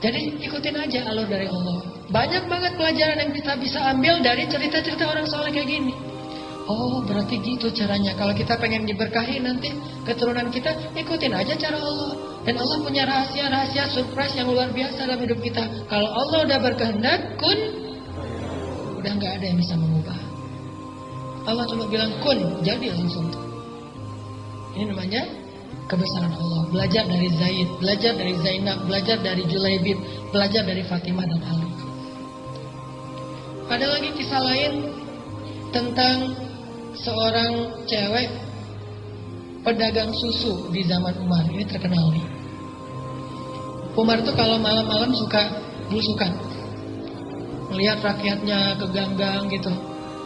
Jadi ikutin aja alur dari Allah. Banyak banget pelajaran yang kita bisa ambil dari cerita-cerita orang soleh kayak gini. Oh, berarti gitu caranya. Kalau kita pengen diberkahi nanti keturunan kita, ikutin aja cara Allah. Dan Allah punya rahasia-rahasia surprise yang luar biasa dalam hidup kita. Kalau Allah udah berkehendak, kun, udah nggak ada yang bisa mengubah. Allah cuma bilang kun, jadi langsung. Ini namanya kebesaran Allah. Belajar dari Zaid, belajar dari Zainab, belajar dari Julaibib, belajar dari Fatimah dan Ali. Ada lagi kisah lain tentang seorang cewek pedagang susu di zaman Umar. Ini terkenal nih. Umar tuh kalau malam-malam suka belusukan, melihat rakyatnya ke gang-gang gitu.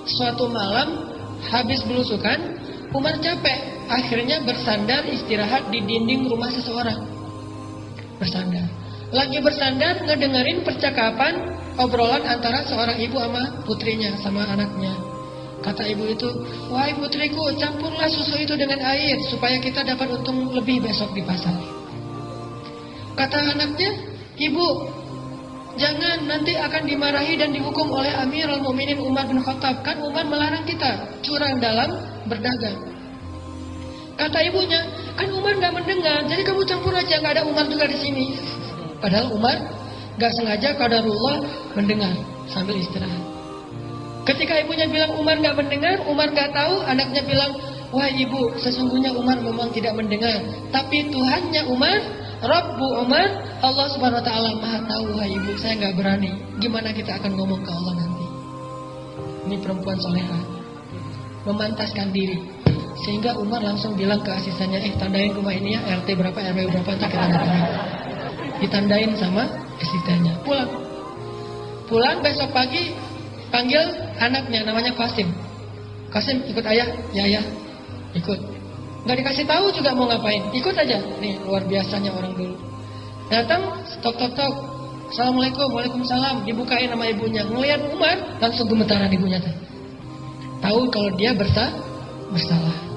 Suatu malam habis belusukan, Umar capek, akhirnya bersandar istirahat di dinding rumah seseorang. Bersandar. Lagi bersandar ngedengerin percakapan obrolan antara seorang ibu sama putrinya, sama anaknya. Kata ibu itu, wahai putriku, campurlah susu itu dengan air supaya kita dapat untung lebih besok di pasar. Kata anaknya, ibu, jangan, nanti akan dimarahi dan dihukum oleh Amirul Mukminin Umar bin Khattab. Kan Umar melarang kita curang dalam berdagang. Kata ibunya, kan Umar gak mendengar, jadi kamu campur aja, gak ada Umar juga di sini. Padahal Umar gak sengaja qadarullah mendengar sambil istirahat. Ketika ibunya bilang Umar gak mendengar, Umar gak tahu, anaknya bilang, wah ibu, sesungguhnya Umar memang tidak mendengar, tapi Tuhannya Umar, Rabbu Umar, Allah Subhanahu Wa Taala Maha tahu, wahai ibu, saya gak berani. Gimana kita akan ngomong ke Allah nanti? Ini perempuan solehah, memantaskan diri, sehingga Umar langsung bilang ke asistennya, tandain rumah ini ya, RT berapa, RW berapa, nanti kita datangin. Ditandain sama asistennya. Pulang besok pagi, panggil anaknya, namanya Qasim. Qasim, ikut ayah? Ya, ya, ikut. Gak dikasih tahu juga mau ngapain, ikut aja. Nih, luar biasanya orang dulu. Datang, tok. Assalamualaikum, waalaikumsalam. Dibukain sama ibunya. Ngelihat Umar, langsung gemetaran ibunya. Tahu kalau dia bersalah.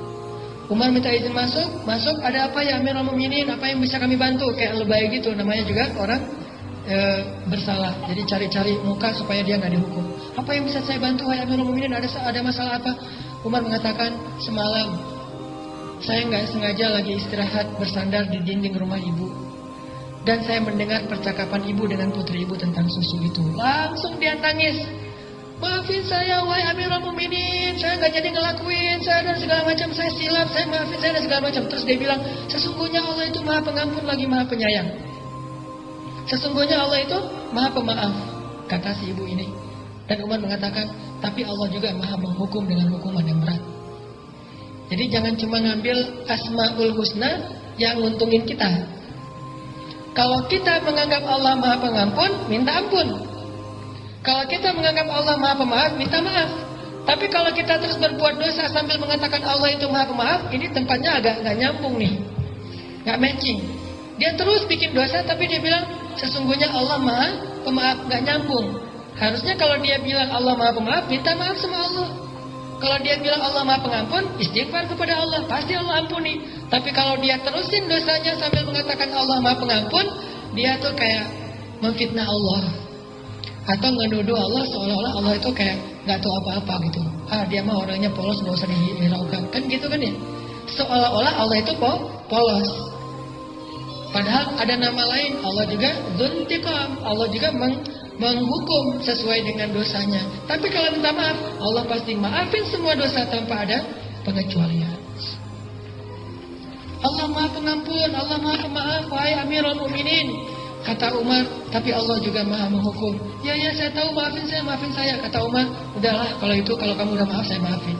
Umar minta izin masuk. Ada apa ya Amirul Mukminin? Apa yang bisa kami bantu? Kayak lebay gitu, namanya juga orang bersalah. Jadi cari-cari muka supaya dia nggak dihukum. Apa yang bisa saya bantu, wahai Amirul Mukminin? Ada masalah apa? Umar mengatakan, semalam saya nggak sengaja lagi istirahat bersandar di dinding rumah ibu, dan saya mendengar percakapan ibu dengan putri ibu tentang susu itu. Langsung dia nangis. Maafin saya, wahai Amirul Mukminin, saya nggak jadi ngelakuin, saya dan segala macam, saya silap, saya maafin saya dan segala macam. Terus dia bilang, sesungguhnya Allah itu Maha Pengampun lagi Maha Penyayang. Sesungguhnya Allah itu Maha Pemaaf, kata si ibu ini. Dan Umar mengatakan, tapi Allah juga Maha Menghukum dengan hukuman yang berat. Jadi jangan cuma ngambil Asmaul Husna yang nguntungin kita. Kalau kita menganggap Allah Maha Pengampun, minta ampun. Kalau kita menganggap Allah Maha Pemaaf, minta maaf. Tapi kalau kita terus berbuat dosa sambil mengatakan Allah itu Maha Pemaaf, ini tempatnya agak nggak nyambung nih, nggak matching. Dia terus bikin dosa, tapi dia bilang sesungguhnya Allah Maha Pemaaf, nggak nyambung. Harusnya kalau dia bilang Allah Maha Pemaaf, minta maaf sama Allah. Kalau dia bilang Allah Maha Pengampun, istighfar kepada Allah, pasti Allah ampuni. Tapi kalau dia terusin dosanya sambil mengatakan Allah Maha Pengampun, dia tuh kayak memfitnah Allah. Atau ngenuduh Allah seolah-olah Allah itu kayak gak tahu apa-apa gitu. Dia mah orangnya polos, gak usah dihiraukan. Kan gitu kan ya. Seolah-olah Allah itu polos. Padahal ada nama lain. Allah juga dzuntiqam. Allah juga menghukum sesuai dengan dosanya. Tapi kalau minta maaf, Allah pasti maafin semua dosa tanpa ada pengecualian. Allah Maha Pengampun, Allah Maha Pemaaf, wahai Amirul Mukminin. Kata Umar, tapi Allah juga Maha Menghukum. Ya saya tahu, maafin saya. Kata Umar, udahlah kalau kamu udah maaf, saya maafin.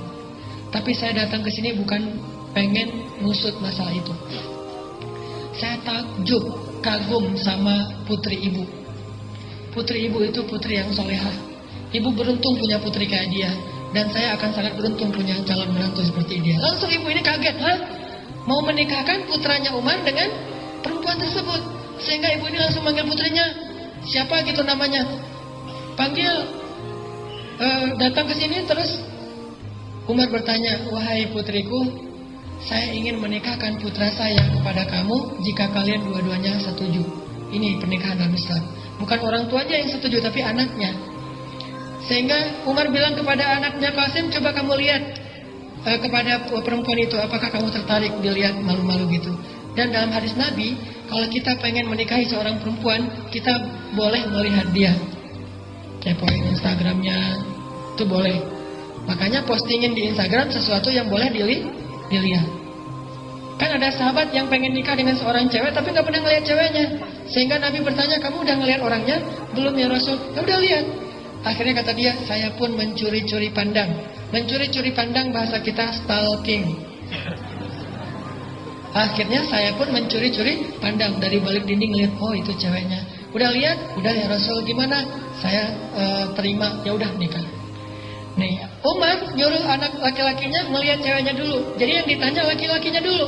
Tapi saya datang ke sini bukan pengen ngusut masalah itu. Saya takjub, kagum sama putri ibu. Putri ibu itu putri yang solehah. Ibu beruntung punya putri kayak dia, dan saya akan sangat beruntung punya calon menantu seperti dia. Langsung ibu ini kaget, mau menikahkan putranya Umar dengan perempuan tersebut. Sehingga ibu ini langsung manggil putrinya, siapa gitu namanya, panggil, datang ke sini. Terus Umar bertanya, wahai putriku, saya ingin menikahkan putra saya kepada kamu jika kalian dua-duanya setuju. ini pernikahan dalam Islam. Bukan orang tuanya yang setuju, tapi anaknya. Sehingga Umar bilang kepada anaknya, Qasim, coba kamu lihat kepada perempuan itu, apakah kamu tertarik? Dilihat malu-malu gitu. Dan dalam hadis Nabi, kalau kita pengen menikahi seorang perempuan, kita boleh melihat dia. Kepoin Instagramnya, itu boleh. Makanya postingin di Instagram sesuatu yang boleh dilihat. Kan ada sahabat yang pengen nikah dengan seorang cewek tapi gak pernah ngelihat ceweknya. Sehingga Nabi bertanya, kamu udah ngelihat orangnya? Belum ya Rasul? Ya udah lihat. Akhirnya kata dia, saya pun mencuri-curi pandang. Mencuri-curi pandang bahasa kita stalking. Akhirnya saya pun mencuri-curi pandang dari balik dinding, lihat, oh itu ceweknya. Udah lihat? Udah ya Rasul, gimana? Saya terima, ya udah nikah. Nih, Umar nyuruh anak laki-lakinya melihat ceweknya dulu. Jadi yang ditanya laki-lakinya dulu.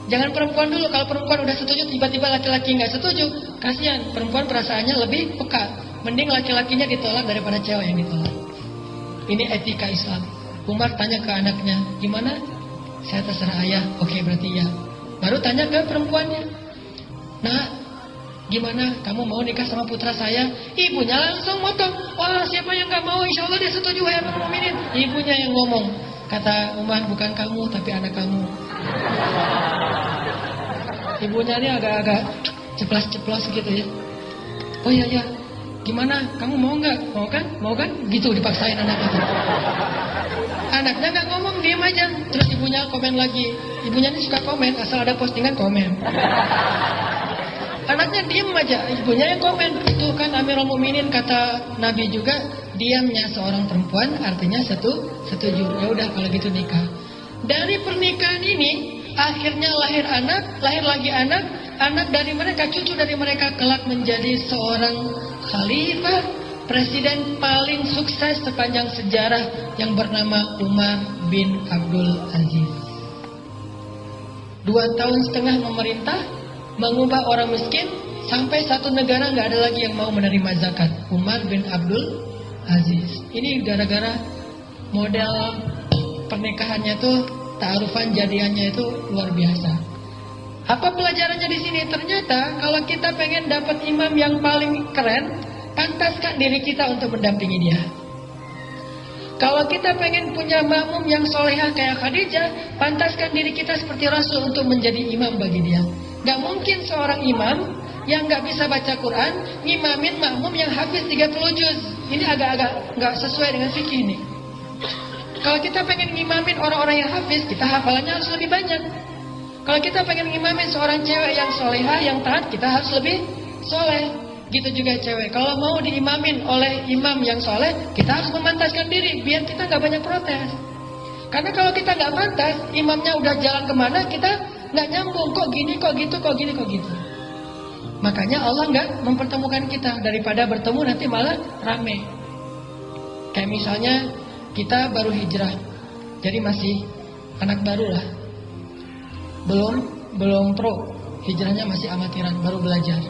Jangan perempuan dulu. Kalau perempuan udah setuju, tiba-tiba laki-laki nggak setuju, kasihan. Perempuan perasaannya lebih peka. Mending laki-lakinya ditolak daripada cewek yang ditolak. Ini etika Islam. Umar tanya ke anaknya, gimana? Saya terserah ayah. Oke, berarti ya. Baru tanya ke perempuannya, nah, gimana? Kamu mau nikah sama putra saya? Ibunya langsung motong. Wah, siapa yang gak mau? Insya Allah dia setuju, wahai Amirul Mukminin. Ibunya yang ngomong. Kata Umar, bukan kamu, tapi anak kamu. Ibunya ini agak-agak ceplas-ceplos gitu ya. Oh iya, ya. Gimana? Kamu mau nggak? Mau kan? Mau kan? Gitu dipaksain anaknya. Anaknya nggak ngomong, diam aja. Terus ibunya komen lagi. Ibunya ini suka komen, asal ada postingan komen. Anaknya diam aja, ibunya yang komen. Itu kan Amirul Mukminin, kata Nabi juga, diamnya seorang perempuan artinya setuju. Ya udah kalau gitu nikah. Dari pernikahan ini akhirnya lahir anak, lahir lagi anak, anak dari mereka, cucu dari mereka kelak menjadi seorang khalifah, presiden paling sukses sepanjang sejarah yang bernama Umar bin Abdul Aziz. 2,5 tahun memerintah, mengubah orang miskin, sampai satu negara nggak ada lagi yang mau menerima zakat. Umar bin Abdul Aziz. Ini gara-gara model pernikahannya tuh, ta'arufan jadiannya itu luar biasa. Apa pelajarannya di sini? Ternyata kalau kita pengen dapat imam yang paling keren, pantaskan diri kita untuk mendampingi dia. Kalau kita pengen punya makmum yang solehah kayak Khadijah, pantaskan diri kita seperti Rasul untuk menjadi imam bagi dia. Gak mungkin seorang imam yang gak bisa baca Quran ngimamin makmum yang hafiz 30 juz. Ini agak-agak gak sesuai dengan fikih ini. Kalau kita pengen ngimamin orang-orang yang hafiz, kita hafalannya harus lebih banyak. Kalau kita pengen ngimamin seorang cewek yang solehah, yang taat, kita harus lebih soleh. Gitu juga cewek. Kalau mau diimamin oleh imam yang soleh, kita harus memantaskan diri biar kita gak banyak protes. Karena kalau kita gak pantas, imamnya udah jalan kemana, kita gak nyambung. Kok gini, kok gitu, kok gini, kok gitu. Makanya Allah gak mempertemukan kita. Daripada bertemu nanti malah rame. Kayak misalnya kita baru hijrah, jadi masih anak baru lah, belum pro, hijrahnya masih amatiran, baru belajar.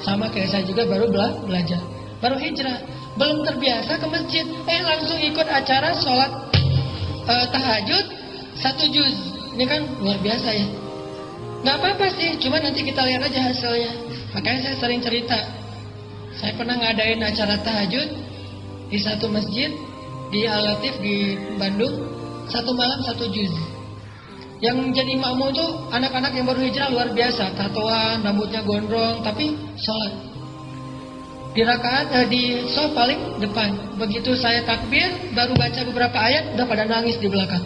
Sama kayak saya juga baru belajar, baru hijrah, belum terbiasa ke masjid, langsung ikut acara sholat tahajud 1 juz. Ini kan luar biasa ya. Nggak apa-apa sih, cuma nanti kita lihat aja hasilnya. Makanya saya sering cerita, saya pernah ngadain acara tahajud di satu masjid di Al-Latif di Bandung, 1 malam 1 juz. Yang jadi makmum itu anak-anak yang baru hijrah luar biasa, tatoan, rambutnya gondrong, tapi sholat. Di rakaat di shaf paling depan. Begitu saya takbir, baru baca beberapa ayat, udah pada nangis di belakang.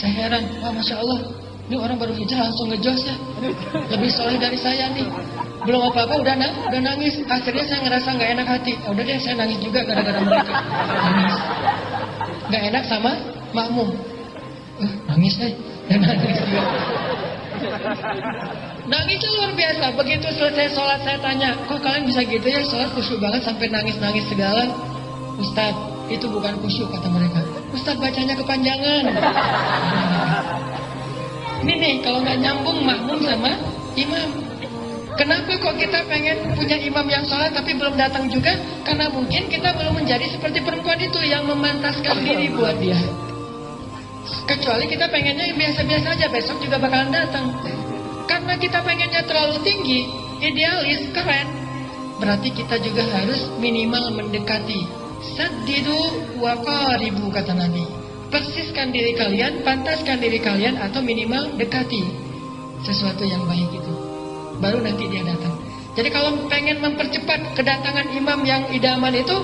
Saya heran, wah masya Allah, ini orang baru hijrah langsung ngejos ya, lebih soleh dari saya nih. Belum apa-apa udah nangis. Akhirnya saya ngerasa nggak enak hati. Udah deh, saya nangis juga gara-gara mereka. Nangis. Nggak enak sama makmum. Nangis dan nangis juga. Nangisnya luar biasa. Begitu selesai sholat saya tanya, kok kalian bisa gitu ya sholat khusyuk banget sampai nangis-nangis segala? Ustadz, itu bukan khusyuk kata mereka. Ustadz bacanya kepanjangan. Ini nih kalau nggak nyambung makmum sama imam. Kenapa kok kita pengen punya imam yang sholat tapi belum datang juga? Karena mungkin kita belum menjadi seperti perempuan itu yang memantaskan diri buat dia. Kecuali kita pengennya yang biasa-biasa aja, besok juga bakalan datang. Karena kita pengennya terlalu tinggi, idealis, keren. Berarti kita juga harus minimal mendekati. Saddidu wa qaribu, kata Nabi. Persiskan diri kalian, pantaskan diri kalian, atau minimal dekati sesuatu yang baik itu. Baru nanti dia datang. Jadi kalau pengen mempercepat kedatangan imam yang idaman itu,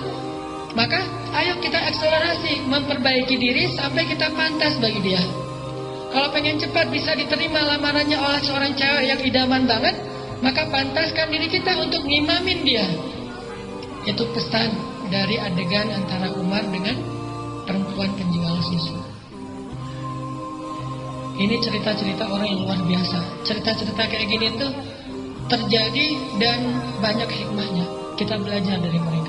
maka ayo kita akselerasi, memperbaiki diri sampai kita pantas bagi dia. Kalau pengen cepat bisa diterima lamarannya oleh seorang cewek yang idaman banget, maka pantaskan diri kita untuk ngimamin dia. Itu pesan dari adegan antara Umar dengan perempuan penjual susu. Ini cerita-cerita orang yang luar biasa. Cerita-cerita kayak gini tuh terjadi dan banyak hikmahnya. Kita belajar dari mereka.